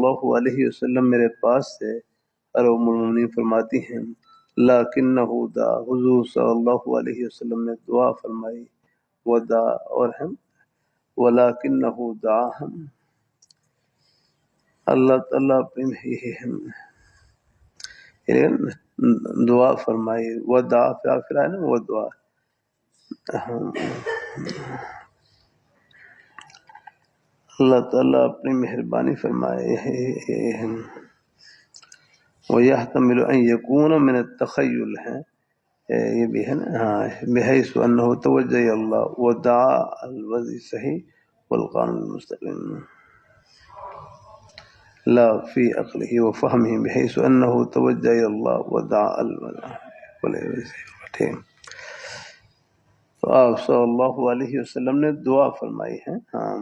اللہ علیہ وسلم میرے پاس سے، اور ام المؤمنین فرماتی ہیں لیکنہ دعا، حضور صلی اللہ علیہ وسلم نے دعا فرمائی، ودا اور ہم ولیکنہ دعا، ہم اللہ تعالیٰ اپنی دعا فرمائی، ودا پھر ہے نا وہ دعا، اللہ تعالیٰ اپنی مہربانی فرمائے ہے۔ وَيَحْتَمِلُ أَن يَكُونَ مِنَ التَّخَيُّلِ ہے، یہ بھی ہے نا، ہاں، بحیث انہ توجہ اللہ ودعا الوضع صحیح والقانون المستقیم لا فی عقلہ وفہمہ، بحیث انہ توجہ اللہ ودعا الوضع صحیح۔ تو آپ صلی اللہ علیہ وسلم نے دعا فرمائی ہے، ہاں،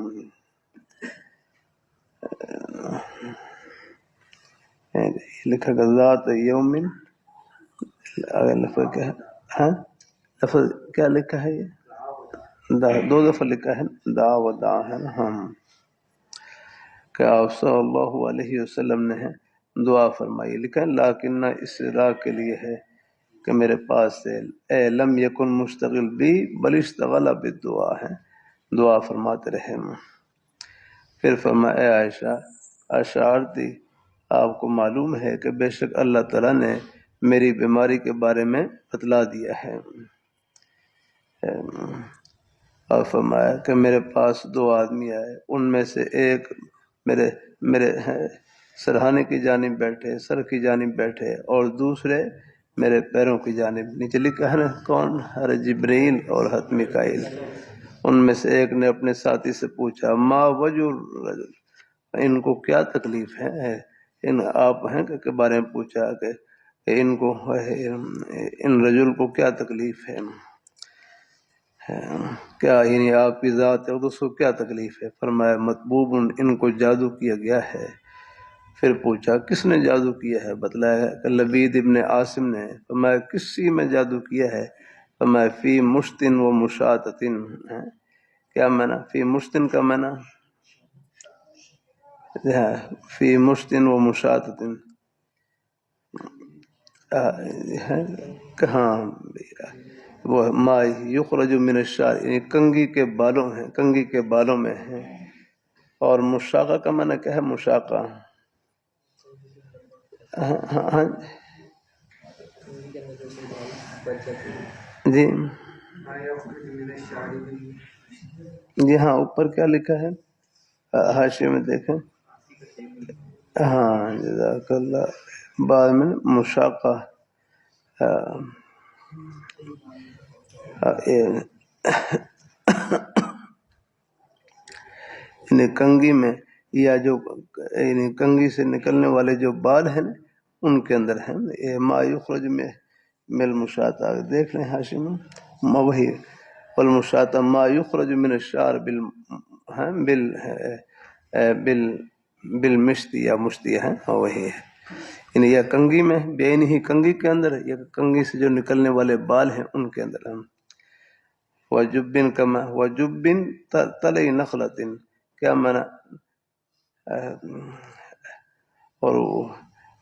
لکھا گا ذات یوم، اگر لفظ کیا ہے، ہاں لفظ کیا لکھا ہے، یہ دو دفعہ لکھا ہے، دعا و دعا ہے نا، ہم کہ آپ صلی اللہ علیہ وسلم نے دعا فرمائی، لکھا ہے لیکن اس راہ کے لیے ہے کہ میرے پاس سے اے لم یکن مشتغل بھی بل اشتغل بالدعا ہے، دعا فرماتے رہے۔ پھر فرمایا اے عائشہ اشعرتی، آپ کو معلوم ہے کہ بے شک اللہ تعالیٰ نے میری بیماری کے بارے میں بتلا دیا ہے، اور فرمایا کہ میرے پاس دو آدمی آئے، ان میں سے ایک میرے سرہانے کی جانب بیٹھے، سر کی جانب بیٹھے، اور دوسرے میرے پیروں کی جانب، نیچے لکھا ہے نا کون، حضرت جبرائیل اور حضرت میکائیل۔ ان میں سے ایک نے اپنے ساتھی سے پوچھا ما وجہ الرجل، ان کو کیا تکلیف ہے، ان آپ ہیں کے بارے میں پوچھا کہ ان کو، ان رجل کو کیا تکلیف ہے، کیا یعنی آپ کی ذات اقدس کو کیا تکلیف ہے، فرمایا مطبوب ان کو جادو کیا گیا ہے۔ پھر پوچھا کس نے جادو کیا ہے، بتلایا کہ لبید ابن عاصم نے، فرمایا کس چیز میں جادو کیا ہے، فرمایا فی مشتن و مشاتن، کیا معنی فی مشتن کا معنی، فی مشتن و مشاتن، کہاں وہ ما یخرج من الشعر، یعنی کنگھی کے بالوں ہیں، کنگھی کے بالوں میں ہیں، اور مشاقہ کا معنی کیا ہے، مشاقہ، جی جی ہاں اوپر کیا لکھا ہے حاشیے میں دیکھیں، ہاں جزاک اللہ، بعد میں مشاقہ، یعنی کنگھی میں، یا جو یعنی کنگھی سے نکلنے والے جو بال ہیں نا ان کے اندر ہیں، ما یخرج میں مل مشاطہ، دیکھ لیں حاشی میں وہی، والمشاطہ ما یخرج من الشعر بالمشتی یا مشتی ہے، وہی ہے، یعنی یا کنگھی میں بین ہی کنگھی کے اندر، یا کنگھی سے جو نکلنے والے بال ہیں ان کے اندر ہم، وجبن کما وجبن تلئی نخلتن، کیا معنی، اور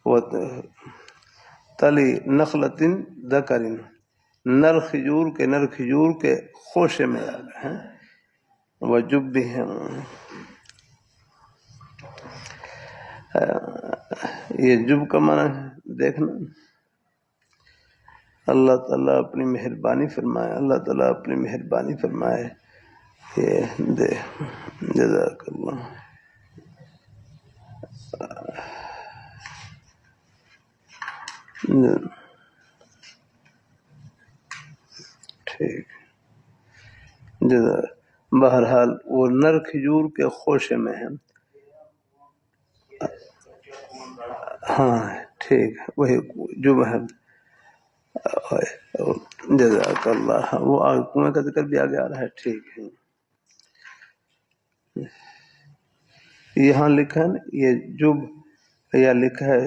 وہ تلی نخلتن ذکرن، نر کھجور کے خوشے میں ہیں، وجب بھی ہیں، یہ جب کا معنی دیکھنا، اللہ تعالیٰ اپنی مہربانی فرمائے، اللہ تعالیٰ اپنی مہربانی فرمائے، یہ دے جزاک اللہ۔ ٹھیک، بہرحال وہ نر کھجور کے خوشے میں ہیں، ہاں ٹھیک ہے، وہی جو ہے، جزاک اللہ، وہ کنویں کا ذکر بھی آگے آ رہا ہے، ٹھیک ہے، یہاں لکھا ہے نا یہ جب، یا لکھا ہے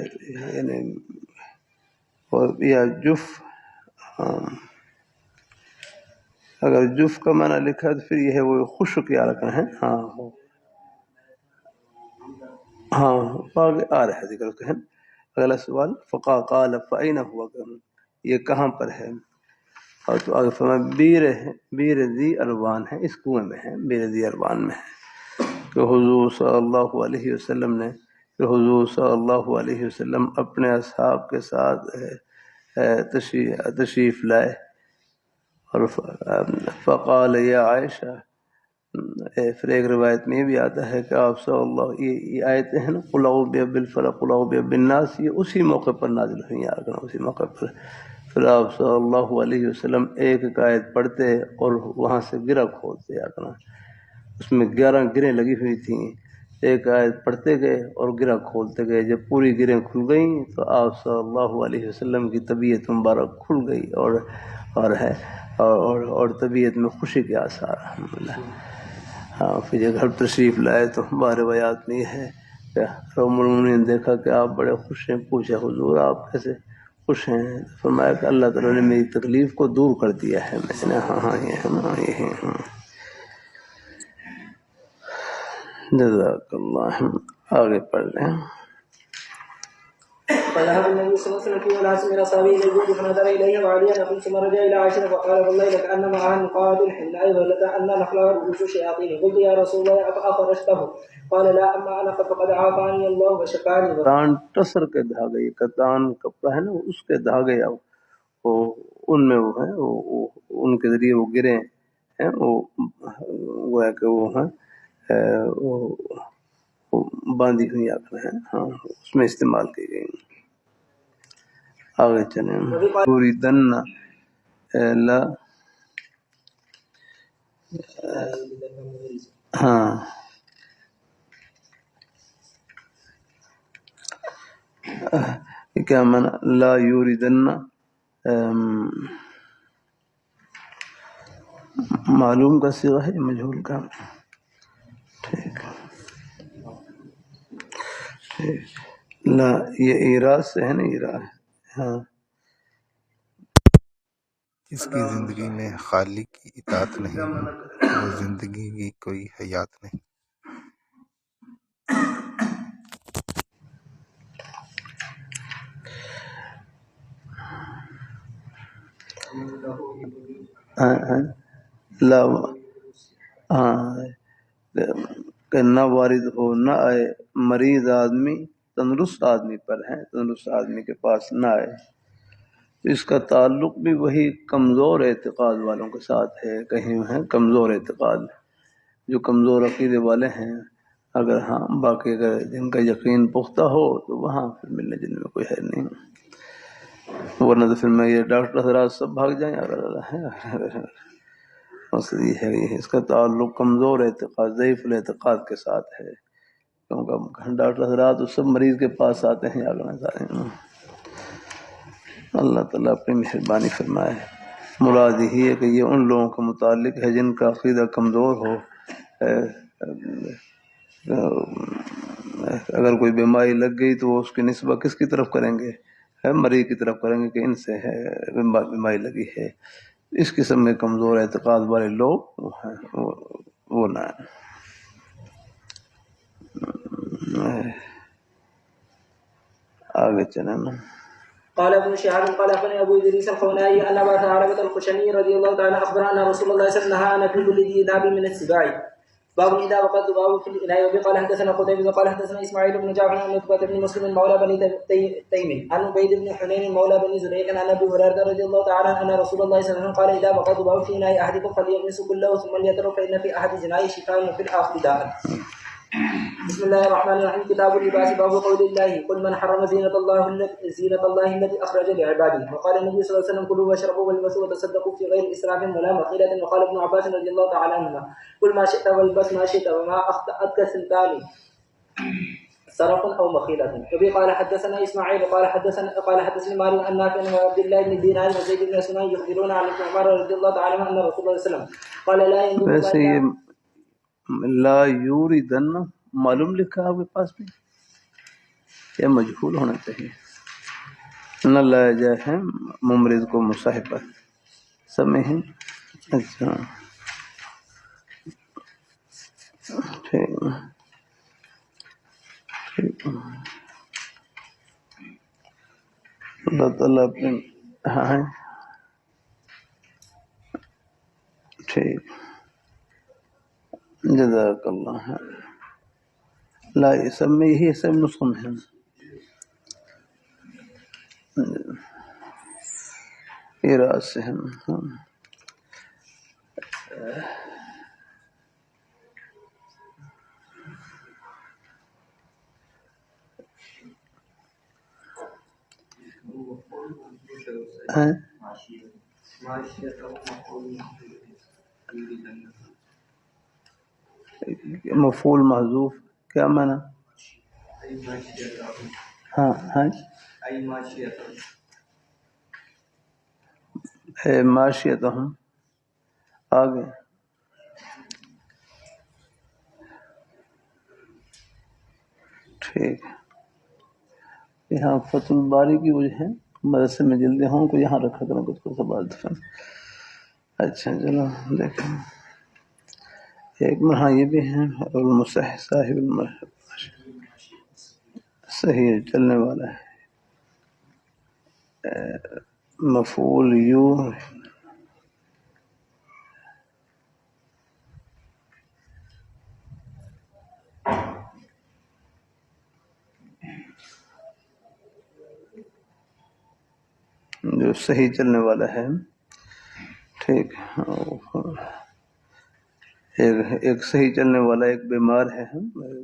یعنی یا جف، اگر جف کا معنی لکھا ہے تو پھر یہ ہے وہ خشک یا رکھنا ہے، ہاں ہاں آگے آ رہا ہے ذکر اس کا. اگلا سوال فقا قال فأين هو، یہ کہاں پر ہے؟ اور تو آگے فرمایا بیر ہے، بیر ذی اروان ہے، اس کنویں میں ہے، بیر ذی اروان میں ہے. کہ حضور صلی اللہ علیہ وسلم نے، کہ حضور صلی اللہ علیہ وسلم اپنے اصحاب کے ساتھ تشریف لائے اور فقال یا عائشہ. پھر ایک روایت میں یہ بھی آتا ہے کہ آپ صلی اللہ، یہ آیتیں ہیں نا قل اعوذ برب الفلق قل اعوذ برب الناس، یہ اسی موقع پر نازل ہوئی ہیں، اسی موقع پر. پھر آپ صلی اللہ علیہ وسلم ایک ایک آیت پڑھتے اور وہاں سے گرہ کھولتے آگنا. اس میں 11 گریں لگی ہوئی تھیں، ایک آیت پڑھتے گئے اور گرہ کھولتے گئے. جب پوری گریں کھل گئیں تو آپ صلی اللہ علیہ وسلم کی طبیعت مبارک کھل گئی اور طبیعت میں خوشی کے آثار الحمدللہ. ہاں پھر یہ گھر تشریف لائے تو ہمارے روایات میں یہ ہے کہ ام المؤمنین نے دیکھا کہ آپ بڑے خوش ہیں، پوچھا حضور آپ کیسے خوش ہیں؟ فرمایا کہ اللہ تعالیٰ نے میری تکلیف کو دور کر دیا ہے. میں نے ہاں یہ ہے نا، یہ ہے. جزاک اللہ. آگے پڑھ لیں. فذهب النبي صلى الله عليه وسلم في وناس من اصحابه الى الجود فنظر اليه وعليا يقول ثم رجع الى عائشه فقال والله لكأن معها نقاد الحناء ولكأن نخلها رؤوس الشياطين. قلت يا رسول الله افرشته؟ قال لا اما انا فقد عافاني الله وشفاني. کتان ٹسر کے دھاگے، کتان کپڑا ہے نا، اس کے دھاگے وہ ان میں وہ ہیں، وہ ان کے ذریعے وہ گرے ہیں، وہ ہے کہ وہ ہیں وہ باندھی ہوئی آنکھیں ہیں، ہاں اس میں استعمال کی گئی. آگے چلیں. پوری دن لا ہاں کیا مانا لا یوریدن، معلوم کا صیغہ ہے مجہول کا؟ ٹھیک ٹھیک. لا یہ ایراز سے ہے نا، ایراز. ہاں جس کی زندگی میں خالق کی اطاعت نہیں، وہ زندگی کی کوئی حیات نہیں. لا ہاں کہ نہ وارد ہو، نہ آئے مریض آدمی تندرست آدمی پر ہے، تندرست آدمی کے پاس نہ آئے. اس کا تعلق بھی وہی کمزور اعتقاد والوں کے ساتھ ہے. کہیں ہیں کمزور اعتقاد، جو کمزور عقیدے والے ہیں، اگر ہاں باقی اگر جن کا یقین پختہ ہو تو وہاں پھر ملنے جلنے میں کوئی ہے نہیں. ورنہ تو پھر میں یہ ڈاکٹر حضرات سب بھاگ جائیں. مقصد یہ ہے کہ اس کا تعلق کمزور اعتقاد، ضعیف الاعتقاد کے ساتھ ہے، کیونکہ ڈاکٹر حضرات اس سب مریض کے پاس آتے ہیں آگے سارے. اللہ تعالیٰ اپنی مہربانی فرمائے. مراد یہی ہے کہ یہ ان لوگوں کے متعلق ہے جن کا عقیدہ کمزور ہو. اگر کوئی بیماری لگ گئی تو وہ اس کی نسبت کس کی طرف کریں گے؟ مریض کی طرف کریں گے کہ ان سے ہے بیماری لگی ہے. اس قسم میں کمزور اعتقاد والے لوگ وہ نہ آگے چلیں نا. قال ابن شهاب قال اخبرني ابو ادريس الخولاني ان ابا ثعلبة الخشني رضي الله تعالى اخبر ان رسول الله صلى الله عليه وسلم نهى عن اكل كل ذي ناب من السباع. باب اذا وقد باب في الاناء. وبه قال حدثنا قتيبة قال حدثنا اسماعيل بن جعفر عن نطبة بن مسلم مولى بني تيم عن عبيد بن حنين مولى بني زريق عن ابي هريرة رضي الله تعالى عنه ان رسول الله صلى الله عليه وسلم قال اذا وقد باب في اناء احدكم فليغمس كله ثم ليترك فان في احد جنائه شفاء وفي الاخر داء. بسم الله الرحمن الرحيم. كتاب اللباس. باب قول الله قل من حرم زينة الله التي أخرج لعباده. وقال النبي صلى الله عليه وسلم كلوا واشربوا والبسوا وتصدقوا في غير إسراف ولا مخيلة. وقال ابن عباس رضي الله تعالى عنهما قل ما شئت والبس ما شئت وما أخطأتك سلطاني صرف أو مخيلة. وبه قال حدثنا إسماعيل قال حدثني مالك عن نافع عن عبد الله بن دينار وزيد بن سنان يخبرون عن ابن عمر رضي الله تعالى عنه أن رسول الله صلى الله عليه وسلم قال لا ينظر ویسے یہ لا یوریدن معلوم لکھا ہے آپ کے پاس بھی، یہ مجہول ہونا چاہیے. نہ لایا جائے ہے ممرض کو مصاحبہ سب میں ہے. اچھا ٹھیک اللہ تعالیٰ اپنے ہاں ٹھیک جزاک اللہ. لا یہ سب میں یہی سب نسخوں میں ہے. یہ راز سے ہم ہیں مفعول محذوف کیا معنی؟ ہاں ہاں معاشیتہم آگے ٹھیک. یہاں فتح الباری کی وجہ ہے مدرسے میں جلدی ہوں کو یہاں رکھا کروں کچھ کو سب دفن. اچھا چلو دیکھیں ایک ہاں یہ بھی ہے المصح صاحب صحیح ہے چلنے والا ہے. مفعول یو جو صحیح چلنے والا ہے. ٹھیک ایک صحیح چلنے والا ایک بیمار ہے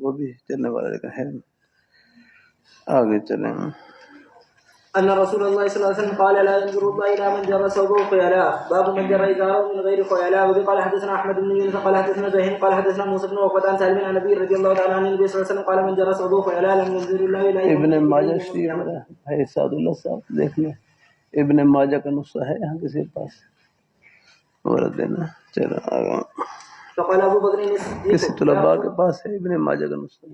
وہ بھی چلنے والا لیکن ہے. آگے چلیں. أن رسول الله صلى الله عليه وسلم قال لا ينظر الله إلى من جر ثوبه خيلاء باب من جر إزاره من غير خيلاء. وبه قال حدثنا أحمد بن يونس قال حدثنا زهير قال حدثنا موسى بن عقبة عن سالم عن النبي رضي الله تعالى عنه النبي صلى الله عليه وسلم قال من جر ثوبه خيلاء لم ينظر الله إلى ابن ماجہ شریف ہے سعد اللہ صاحب دیکھ لیں ابن ماجہ کا نسخہ ہے یہاں کسی کے پاس ورد دینا. چلو آگے فقال أبو بكر الصديق کسی طلباء کے پاس ہے ابن ماجہ کا نسخہ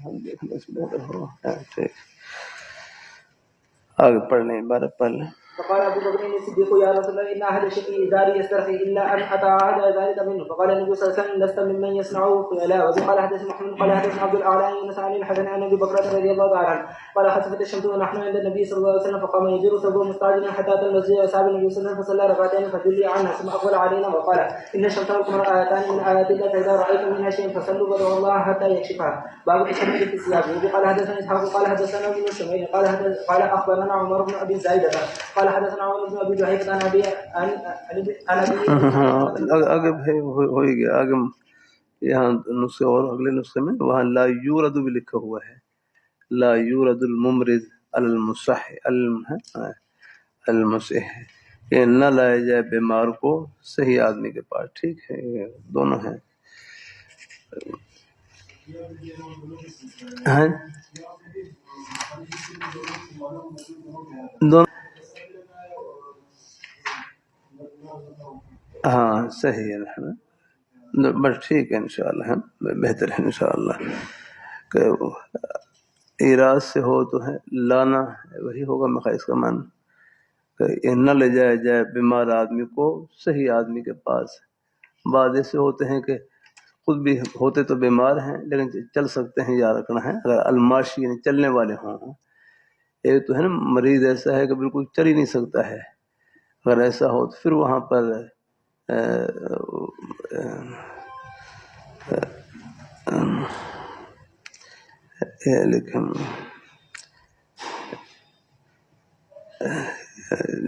ہم دیکھ لیں اس بہتر ہو. ٹھیک آگے پڑھ لیں عبارت پڑھ لیں. فقال أبو بكر الصديق يا رسول الله إن أحد شقي إزاري يسترخي إلا أن أتعاهد ذلك منه. فقال النبي صلى الله عليه وسلم لست ممن يصنعه خيلاء. وبه قال حدثنا محمد قال حدثنا عبد الأعلى عن يونس عن الحسن عن أبي بكر رضي الله تعالى عنه قال خسفت الشمس ونحن عند النبي صلى الله عليه وسلم فقام يجر ثوبه مستعجلا حتى أتى المسجد وأصحاب النبي صلى الله عليه وسلم فصلى ركعتين فجلي عنها ثم أقبل علينا وقال إن الشمس والقمر آيتان من آيات الله فإذا رأيتم منها شيئا فصلوا وادعوا الله حتى يكشفها. باب التشدد في الثياب. وبه قال حدثنا إسحاق قال حدثنا ابن شميل قال أخبرنا عمر بن أبي زايدة قال حدثنا عمر بن أبي جحيفة عن أبي آگے ہو ہی گیا. آگے یہاں نسخے اور اگلے نسخے میں وہاں لا یورد بھی لکھا ہوا ہے لا یورد الممرض المصح المصح یہ نہ لائے جائے بیمار کو صحیح آدمی کے پاس. ٹھیک ہے یہ دونوں ہیں. دونوں ہاں صحیح ہے بس ٹھیک ہے انشاءاللہ بہتر ہے انشاءاللہ. کہ ایراض سے ہو تو ہے لانا وہی ہوگا میرا اس کا معنی کہ نہ لے جائے بیمار آدمی کو صحیح آدمی کے پاس. بعض ایسے ہوتے ہیں کہ خود بھی ہوتے تو بیمار ہیں لیکن چل سکتے ہیں یا رکھنا ہے اگر الماشی یعنی چلنے والے ہوں. ایک تو ہے نا مریض ایسا ہے کہ بالکل چل ہی نہیں سکتا ہے. اگر ایسا ہو تو پھر وہاں پر لیکن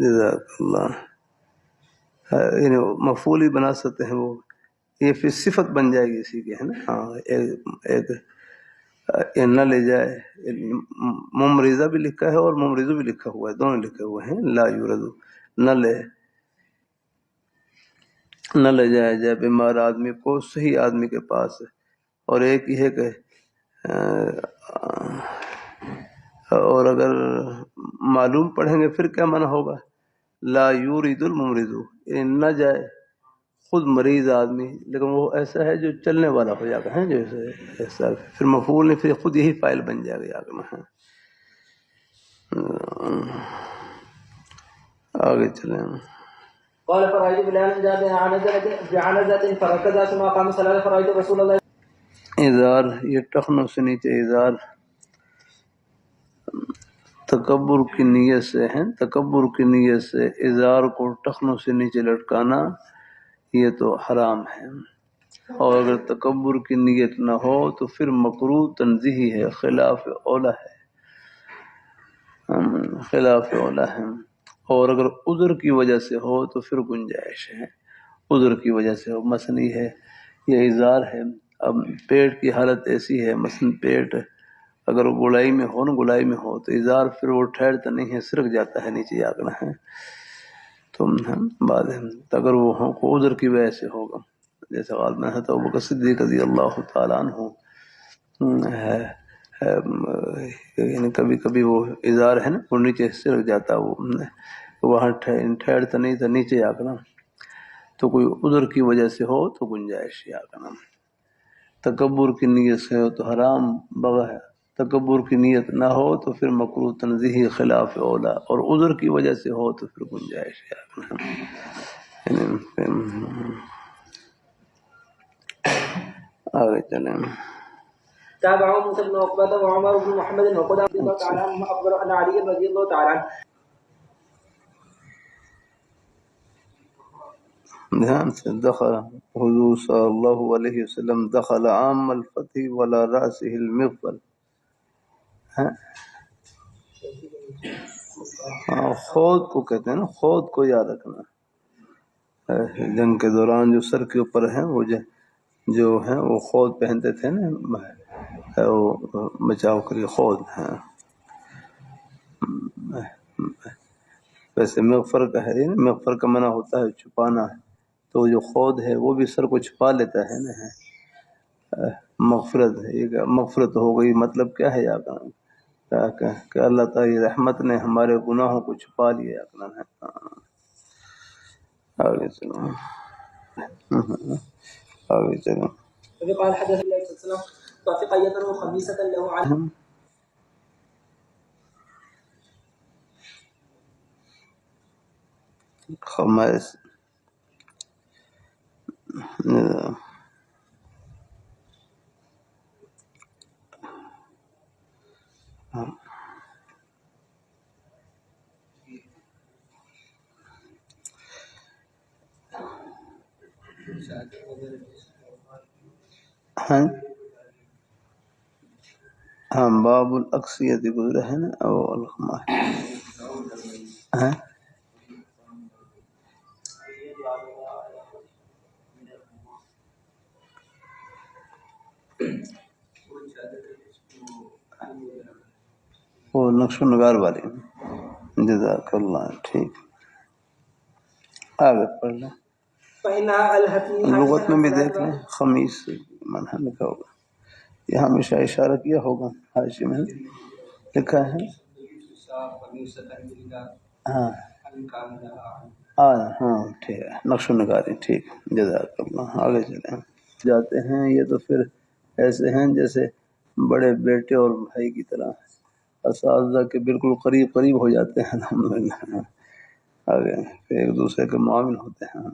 جزاک اللہ یعنی مفعول ہی بنا سکتے ہیں. وہ یہ پھر صفت بن جائے گی اسی کی ہے نا. ہاں ایک نہ لے جائے ممرضہ بھی لکھا ہے اور ممرضو بھی لکھا ہوا ہے دونوں لکھے ہوئے ہیں. لا یوردو نہ لے جائے بیمار آدمی کو صحیح آدمی کے پاس. اور ایک یہ ہے کہ اور اگر معلوم پڑھیں گے پھر کیا معنی ہوگا لا یورید الممرض نہ جائے خود مریض آدمی لیکن وہ ایسا ہے جو چلنے والا ہو جائے گا ہے جو ایسا پھر مفعول نہیں پھر خود یہی فاعل بن جائے گا آگے میں. آگے چلیں. قال فرأيت بلالا جاء بعنزة فركز ثم قام صلى فرأيت رسول الله ازار یہ ٹخنوں سے نیچے ازار تکبر کی نیت سے ہے، تکبر کی نیت سے ازار کو ٹخنوں سے نیچے لٹکانا یہ تو حرام ہے، اور اگر تکبر کی نیت نہ ہو تو پھر مکروہ تنزیہی ہے، خلاف اولا ہے، خلاف اولا ہے، اور اگر عذر کی وجہ سے ہو تو پھر گنجائش ہے، عذر کی وجہ سے ہو، مثلا یہ ہے یہ ازار ہے، اب پیٹ کی حالت ایسی ہے، مثلا پیٹ اگر گولائی میں ہو نا، گولائی میں ہو تو ازار پھر وہ ٹھہرتا نہیں ہے، سرک جاتا ہے نیچے آگنا ہے، تو بعد اگر وہ ہو عذر کی وجہ سے ہوگا، جیسے غالباً حضرت ابوبکر صدیق رضی اللہ تعالیٰ عنہ یعنی کبھی کبھی وہ ازار ہے نا وہ نیچے سرک جاتا، وہ وہاں ٹھہرتا نہیں تھا نیچے آگنا، تو کوئی عذر کی وجہ سے ہو تو گنجائش آگنا، تکبر کی نیت سے ہو تو حرام بغا ہے، تکبر کی نیت نہ ہو تو پھر مکروہ تنزیہی خلاف اولا، اور عذر کی وجہ سے ہو تو پھر گنجائش آگے چلیں۔ تابعه موسى بن عقبة وعمر بن محمد وقدام رضي الله تعالى عنهما أخبر أن علي رضي الله تعالى عنه دھیان سے دخل حضور صلی اللہ علیہ وسلم دخل عام الفتح ولا رأسه المغفل، خود کو کہتے ہیں نا، خود کو یاد رکھنا، جنگ کے دوران جو سر کے اوپر ہیں وہ جو ہیں وہ خود پہنتے تھے نا، وہ بچاؤ کے لیے خود ہیں، ویسے مغفر کا ہے نا، مغفر کا منع ہوتا ہے چھپانا، تو جو خود ہے وہ بھی سر کو چھپا لیتا ہے نا، مغفرت ہے، یہ مغفرت ہو گئی، مطلب کیا ہے یا کہ اللہ تعالی رحمت نے ہمارے گناہوں کو چھپا لیا ہے، آگے چلو، آگے چلو، قال حدث الله صلى الله عليه وسلم توافق يده خميسة له على خمائس ہاں باب الاقصیت گزرا ہے نا، او الخمائس ہاں وہ نقش و نگار والی، جزاک اللہ، ٹھیک، آگے پڑھ لیں، فإنها ألهتني لغت میں بھی دیکھ لیں، خمیس منہ لکھا ہوگا، یہ ہمیشہ اشارہ کیا ہوگا، حاشی میں لکھا ہے، ہاں ہاں ٹھیک ہے، نقش و نگاری، ٹھیک، جزاک اللہ، آگے چلیں، جاتے ہیں یہ تو پھر ایسے ہیں جیسے بڑے بیٹے اور بھائی کی طرح، اساتذہ کے بالکل قریب قریب ہو جاتے ہیں، الحمدللہ، آگے پھر ایک دوسرے کے معاون ہوتے ہیں،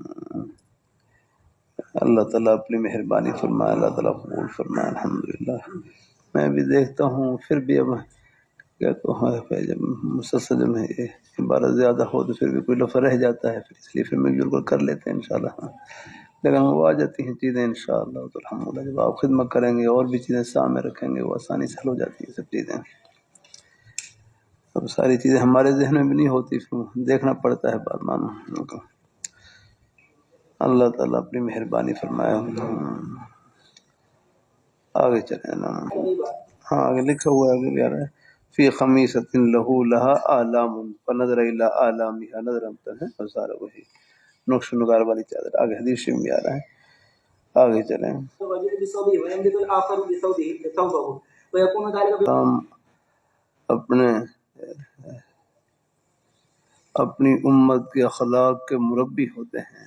اللہ تعالیٰ اپنی مہربانی فرمائے، اللہ تعالیٰ قبول فرمائے، الحمدللہ۔ میں بھی دیکھتا ہوں پھر بھی اب کیا تو ہے، جب مسلسل میں یہ عبارت زیادہ ہو تو پھر بھی کوئی لفظ رہ جاتا ہے، پھر اس لیے پھر مل جل کر کر لیتے ہیں انشاءاللہ، لیکن وہ آ جاتی ہیں چیزیں انشاءاللہ، تو الحمدللہ جب آپ خدمت کریں گے اور بھی چیزیں سامنے رکھیں گے وہ آسانی سے حل ہو جاتی ہیں سب چیزیں، اب ساری چیزیں ہمارے ذہن میں بھی نہیں ہوتی، پھر دیکھنا پڑتا ہے بات مانو، اللہ تعالیٰ اپنی مہربانی فرمائے، آگے چلیں نا، ہاں آگے لکھا ہوا ہے، آگے بھی آ رہا ہے، فی خمیسۃ لہ لہا آلام فنظر الی آلامها، نظر امتن ہے اور سارا وہی نقش و نگار والی چادر، آگے حدیث میں بھی آ رہا ہے، آگے چلیں، الرجل بثوبه وينبذ الآخر ثوبه ويكون ذلك ہم اپنی امت کے اخلاق کے مربی ہوتے ہیں،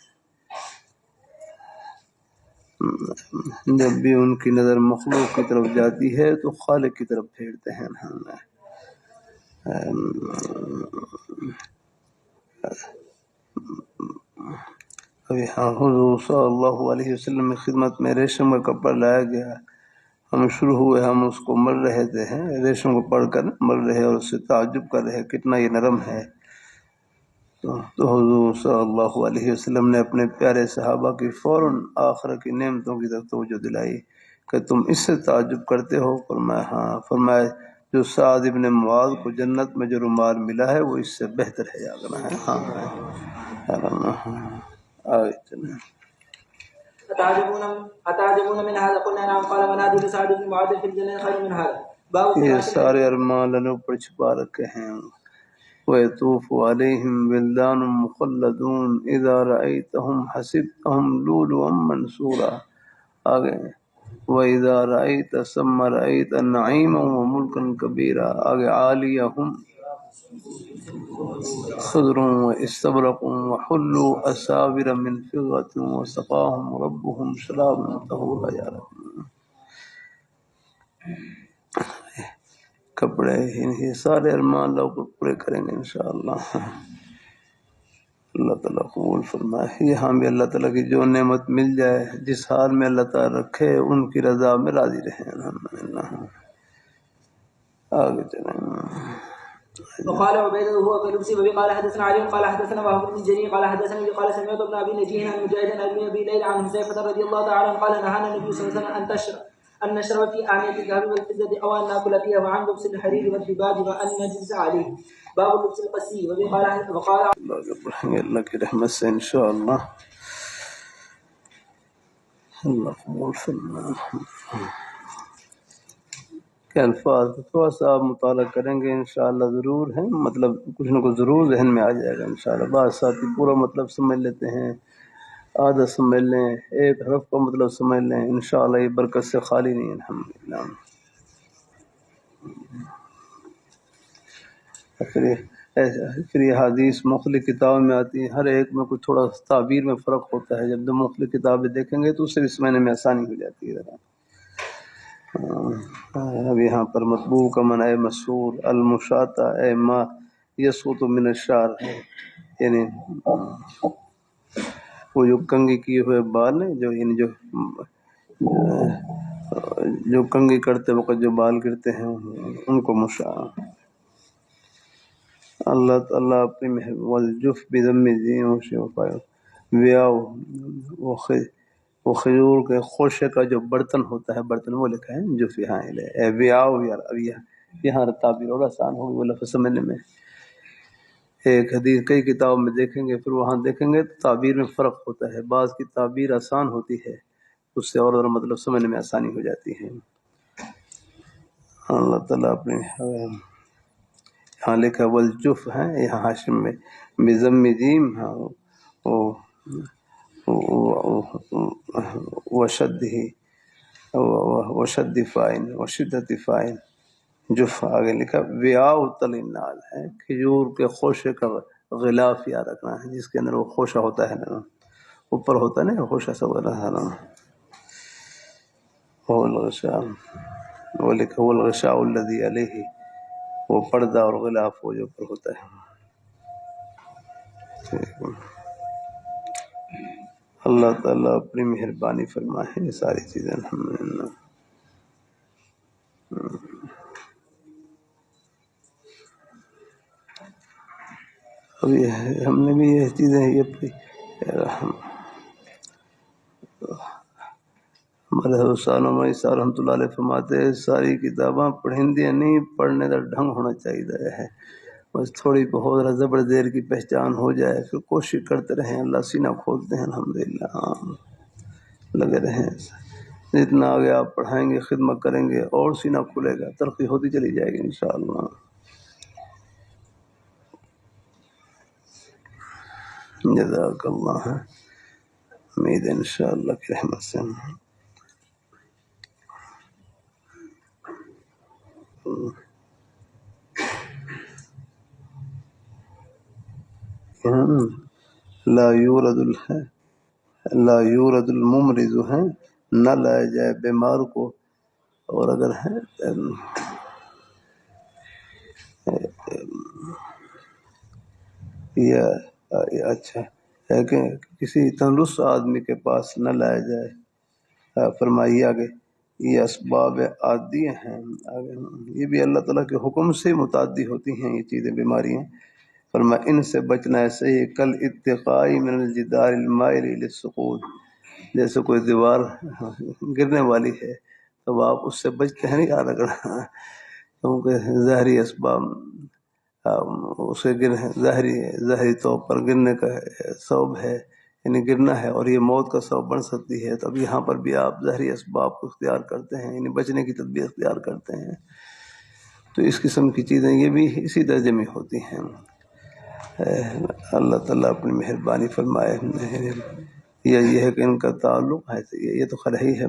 جب بھی ان کی نظر مخلوق کی طرف جاتی ہے تو خالق کی طرف پھیرتے ہیں، ابھی حضور صلی اللہ علیہ وسلم کی خدمت میں ریشم کا کپڑا لایا گیا، ہم شروع ہوئے، ہم اس کو مل رہے تھے، ریشم کو پڑھ کر مل رہے اور اس سے تعجب کر رہے کتنا یہ نرم ہے۔ تو حضور صلی اللہ علیہ وسلم نے اپنے پیارے صحابہ کی فوراً آخرت کی نعمتوں کی طرف توجہ دلائی کہ تم اس سے تعجب کرتے ہو؟ فرمایا ہاں۔ فرمایا جو سعد ابن معاذ کو جنت میں جو رومال ملا ہے وہ اس سے بہتر ہے، یاد رہنا ہے۔ ہاں آگے چلیں۔ أتعجبون من هذا؟ قلنا نعم. قال منازل سعد بن معاذ في الجنة خير من هذا. باب في یہ العشر. سارے ارمان اللہ نے اوپر چھپا رکھے ہیں۔ وَيَطُوفُ عَلَيْهِمْ وِلْدَانٌ مُخَلَّدُونَ إِذَا رَأَيْتَهُمْ حَسِبْتَهُمْ لُؤْلُؤًا مَّنثُورًا۔ آگے وَإِذَا رَأَيْتَ ثَمَّ رَأَيْتَ نَعِيمًا وَمُلْكًا كَبِيرًا۔ آگے عَالِيَهُمْ خضر واستبرق وحلوا أساور من فضة وسقاهم ربهم شرابا طهورا۔ یا رب کپڑے یہ سارے ارمان لوگ پورے کریں گے انشاءاللہ۔ اللہ تعالیٰ قبول فرمائے۔ یہاں بھی اللہ تعالیٰ کی جو نعمت مل جائے، جس حال میں اللہ تعالیٰ رکھے، ان کی رضا میں راضی رہیں الحمدللہ۔ آگے چلیں۔ وقال عبيدة هو كلبسي وبي قال حدثنا علي قال حدثنا وهب بن جرير قال حدثنا قال سمعت ابن ابي نجيه عن مجاهد عن ابي ليلى عن حذيفه رضي الله تعالى عنه قال نهانا النبي صلى الله عليه وسلم ان نشرب في آنية الذهب والفضة او ان ناكل فيها وعن لبس الحرير والدباج وان نجلس عليه. باب لبس القسي وبي وقال اللہ کی رحمت سے انشاءاللہ اللہ قبول فرمائے۔ کے الفاظ تھوڑا سا آپ مطالعہ کریں گے انشاءاللہ ضرور ہے، مطلب کچھ نہ کچھ ضرور ذہن میں آ جائے گا انشاءاللہ۔ بعض ساتھی پورا مطلب سمجھ لیتے ہیں، آدھا سمجھ لیں، ایک حرف کا مطلب سمجھ لیں، انشاءاللہ یہ برکت سے خالی نہیں ہے الحمدللہ۔ پھر یہ حدیث مختلف کتابوں میں آتی ہیں، ہر ایک میں کچھ تھوڑا تعبیر میں فرق ہوتا ہے، جب دو مختلف کتابیں دیکھیں گے تو اس سے سمجھنے میں آسانی ہو جاتی ہے۔ اب یہاں پر مطبوع کا معنی ہے مسور، المشاطہ اے ما یسقط من الشعر، یعنی وہ جو کنگھی کیے ہوئے بال ہیں، جو یعنی جو کنگھی کرتے وقت جو بال گرتے ہیں ان کو مشاع۔ اللہ تعالیٰ اپنی والجف بضم ویاو وہ کھجور کے خوشے کا جو برتن ہوتا ہے، برتن وہ لکھا ہے جف یہاں ویاو۔ یار اب یہاں تعبیر اور آسان ہوگی وہ لفظ سمجھنے میں۔ ایک حدیث کئی کتابوں میں دیکھیں گے، پھر وہاں دیکھیں گے تو تعبیر میں فرق ہوتا ہے، بعض کی تعبیر آسان ہوتی ہے، اس سے اور مطلب سمجھنے میں آسانی ہو جاتی ہے۔ اللہ تعالیٰ اپنے یہاں لکھا والجف ہے، یہاں حاشم میں بضم جیم وشد ہی وشد فائن وشدت فائن جف۔ آگے لکھا ویاؤ تلنال ہے، کھجور کے خوشے کا غلاف یاد رکھنا ہے، جس کے اندر وہ خوشہ ہوتا ہے نا، اوپر ہوتا ہے نا خوشہ سب رہا وہ الغشاء، وہ لکھا وہ الغشاء الذی علیہ، وہ پردہ اور غلاف وہ جو اوپر ہوتا ہے۔ اللہ تعالیٰ اپنی مہربانی فرمائے یہ ساری چیزیں الحمدللہ۔ اب یہ ہم نے بھی یہ چیزیں ہمارے حسین عیسیٰ رحمۃ اللہ علیہ فرماتے ہیں ساری کتاباں پڑھندیاں نہیں، پڑھنے کا ڈھنگ ہونا چاہیے ہے، بس تھوڑی بہت زبر دیر کی پہچان ہو جائے، پھر کوشش کرتے رہیں، اللہ سینہ کھولتے ہیں الحمدللہ، لگے رہیں، جتنا آگے آپ پڑھائیں گے خدمت کریں گے اور سینہ کھلے گا، ترقی ہوتی چلی جائے گی انشاءاللہ۔ جزاک اللہ، امید ہے انشاءاللہ کی رحمت سے لا یورد الممرض ہے، نہ لایا جائے بیمار کو، اور اگر ہے یا اچھا ہے کہ کسی تندرست آدمی کے پاس نہ لایا جائے، فرمائیے آگے یہ اسباب عادی ہیں، یہ بھی اللہ تعالیٰ کے حکم سے متعدی ہوتی ہیں یہ چیزیں، بیماریاں۔ فرمایا ان سے بچنا ایسے ہی کل اتقائی من الجدار المائل للسقوط، جیسے کوئی دیوار گرنے والی ہے تو آپ اس سے بچتے ہیں، نہیں یاد رکھنا، کیونکہ ظاہری اسباب اسے ظاہری طور پر گرنے کا سبب ہے، یعنی گرنا ہے، اور یہ موت کا سبب بن سکتی ہے، تو اب یہاں پر بھی آپ ظاہری اسباب کو اختیار کرتے ہیں، یعنی بچنے کی تدبیر اختیار کرتے ہیں۔ تو اس قسم کی چیزیں یہ بھی اسی درجے میں ہوتی ہیں۔ اللہ تعالیٰ اپنی مہربانی فرمائے۔ یہ ہے کہ ان کا تعلق ہے، یہ تو خیر ہی ہے،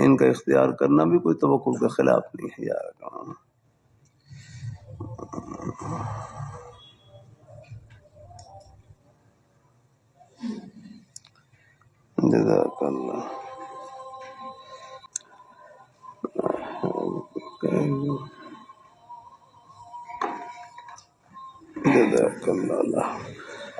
ان کا اختیار کرنا بھی کوئی توقع کے خلاف نہیں ہے یار۔ جزاک اللہ، جزاک اللہ۔